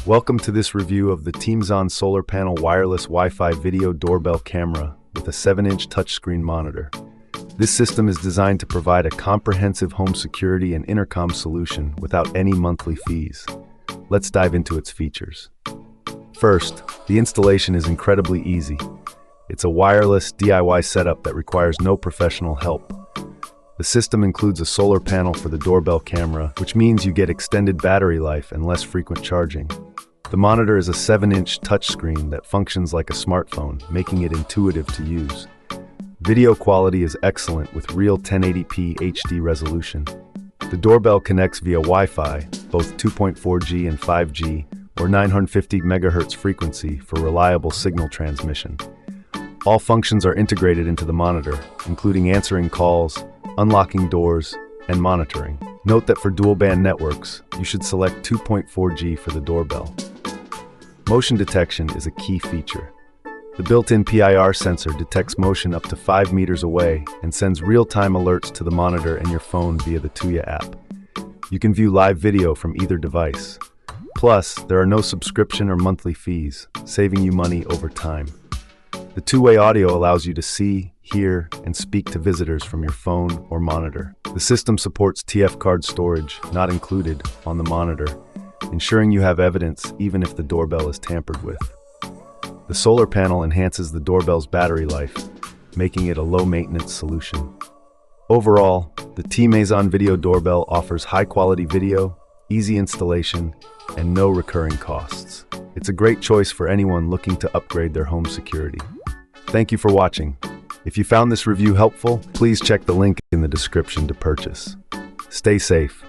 Welcome to this review of the TMEZON solar panel wireless Wi-Fi video doorbell camera with a 7-inch touchscreen monitor. This system is designed to provide a comprehensive home security and intercom solution without any monthly fees. Let's dive into its features. First, the installation is incredibly easy. It's a wireless DIY setup that requires no professional help. The system includes a solar panel for the doorbell camera, which means you get extended battery life and less frequent charging. The monitor is a 7-inch touchscreen that functions like a smartphone, making it intuitive to use. Video quality is excellent with real 1080p HD resolution. The doorbell connects via Wi-Fi, both 2.4G and 5G, or 950 MHz frequency for reliable signal transmission. All functions are integrated into the monitor, including answering calls, unlocking doors, and monitoring. Note that for dual-band networks, you should select 2.4G for the doorbell. Motion detection is a key feature. The built-in PIR sensor detects motion up to 5 meters away and sends real-time alerts to the monitor and your phone via the TUYA app. You can view live video from either device. Plus, there are no subscription or monthly fees, saving you money over time. The two-way audio allows you to see, hear, and speak to visitors from your phone or monitor. The system supports TF card storage, not included, on the monitor, ensuring you have evidence even if the doorbell is tampered with. The solar panel enhances the doorbell's battery life, making it a low-maintenance solution. Overall, the TMEZON video doorbell offers high-quality video, easy installation, and no recurring costs. It's a great choice for anyone looking to upgrade their home security. Thank you for watching. If you found this review helpful, please check the link in the description to purchase. Stay safe.